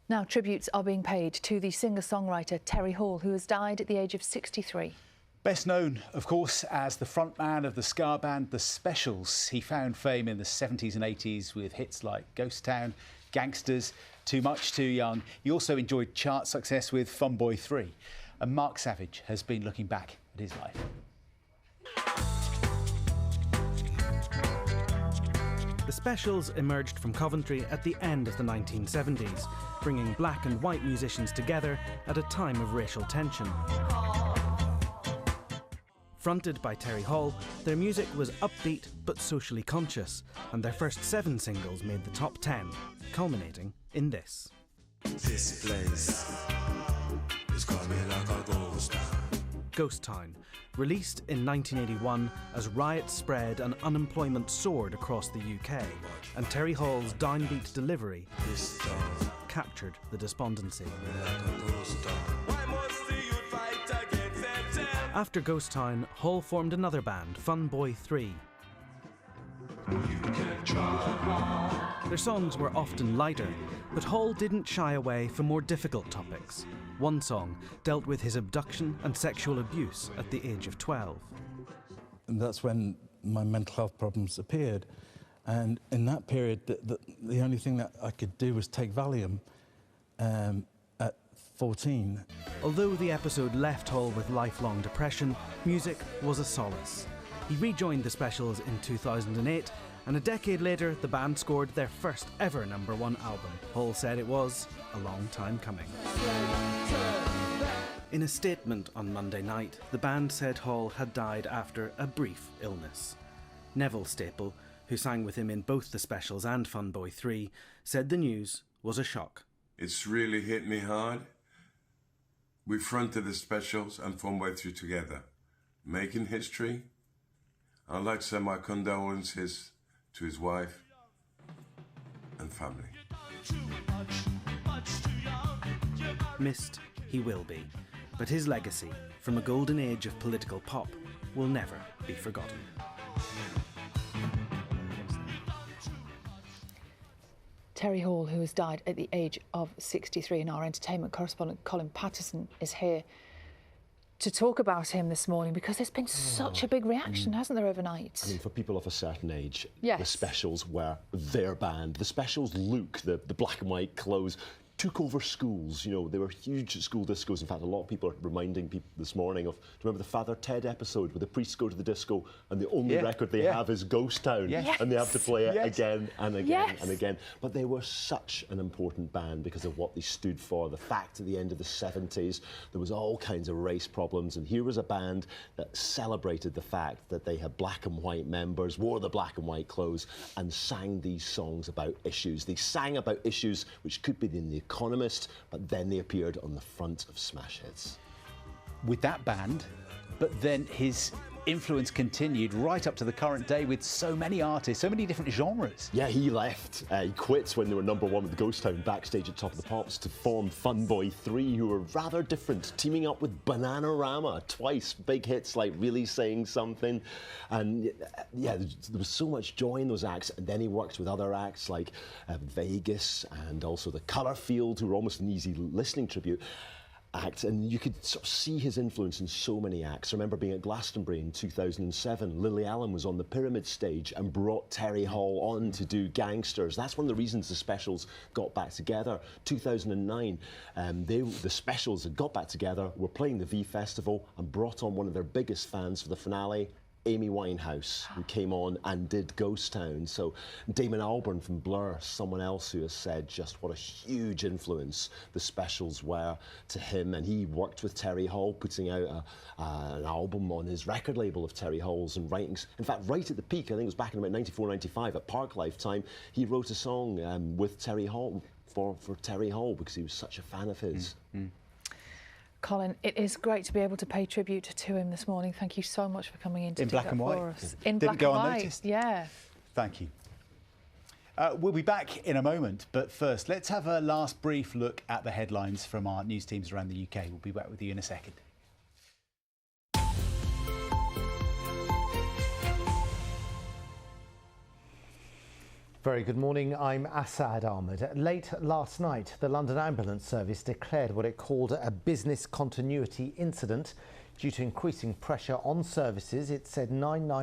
Now tributes are being paid to the singer-songwriter Terry Hall, who has died at the age of 63. Best known, of course, as the frontman of the ska band The Specials. He found fame in the 70s and 80s with hits like Ghost Town, Gangsters, Too Much, Too Young. He also enjoyed chart success with Fun Boy 3. And Mark Savage has been looking back at his life. The Specials emerged from Coventry at the end of the 1970s, bringing black and white musicians together at a time of racial tension. Fronted by Terry Hall, their music was upbeat but socially conscious, and their first 7 singles made the top 10, culminating in this. This place is coming like a ghost town. Ghost Town, released in 1981 as riots spread and unemployment soared across the UK, and Terry Hall's downbeat delivery captured the despondency. After Ghost Town, Hall formed another band, Fun Boy 3. Their songs were often lighter, but Hall didn't shy away from more difficult topics. One song dealt with his abduction and sexual abuse at the age of 12. And that's when my mental health problems appeared. And in that period, the only thing that I could do was take Valium at 14. Although the episode left Hall with lifelong depression, music was a solace. He rejoined the Specials in 2008, and a decade later, the band scored their first ever #1 album. Hall said it was a long time coming. In a statement on Monday night, the band said Hall had died after a brief illness. Neville Staple, who sang with him in both the Specials and Fun Boy 3, said the news was a shock. It's really hit me hard. We fronted the Specials and Fun Boy 3 together, making history. I'd like to send my condolences to his wife and family. Missed he will be, but his legacy from a golden age of political pop will never be forgotten. Terry Hall, who has died at the age of 63, and our entertainment correspondent Colin Patterson is here to talk about him this morning, because there's been such a big reaction, hasn't there, overnight? I mean, for people of a certain age, yes, the Specials were their band. The Specials look, the black and white clothes, took over schools. You know, they were huge at school discos. In fact, a lot of people are reminding people this morning of, do you remember the Father Ted episode where the priests go to the disco and the only record they have is Ghost Town, and they have to play it again and again and again. But they were such an important band because of what they stood for. The fact at the end of the 70s, there was all kinds of race problems, and here was a band that celebrated the fact that they had black and white members, wore the black and white clothes, and sang these songs about issues. They sang about issues which could be in the Economist, but then they appeared on the front of smash hits. With that band, but then his influence continued right up to the current day with so many artists, so many different genres. Yeah, he left. He quit when they were #1 with Ghost Town backstage at Top of the Pops to form Fun Boy 3, who were rather different, teaming up with Bananarama twice. Big hits like Really Saying Something. And yeah, there was so much joy in those acts. And then he worked with other acts like Vegas and also the Colourfield, who were almost an easy listening tribute act, and you could sort of see his influence in so many acts. I remember being at Glastonbury in 2007. Lily Allen was on the Pyramid stage and brought Terry Hall on to do Gangsters. That's one of the reasons the Specials got back together. 2009, the Specials had got back together, were playing the V Festival, and brought on one of their biggest fans for the finale, Amy Winehouse, who came on and did Ghost Town. So Damon Albarn from Blur, someone else who has said just what a huge influence the Specials were to him. And he worked with Terry Hall, putting out an album on his record label of Terry Hall's and writings. In fact, right at the peak, I think it was back in about 94, 95 at Park Lifetime, he wrote a song with Terry Hall for Terry Hall because he was such a fan of his. Colin, it is great to be able to pay tribute to him this morning. Thank you so much for coming in to In do black that and white. for us. In Didn't black go and white, unnoticed. yeah. Thank you. We'll be back in a moment, but first, let's have a last brief look at the headlines from our news teams around the UK. We'll be back with you in a second. Very good morning, I'm Assad Ahmed. Late last night, the London Ambulance Service declared what it called a business continuity incident. Due to increasing pressure on services, it said 999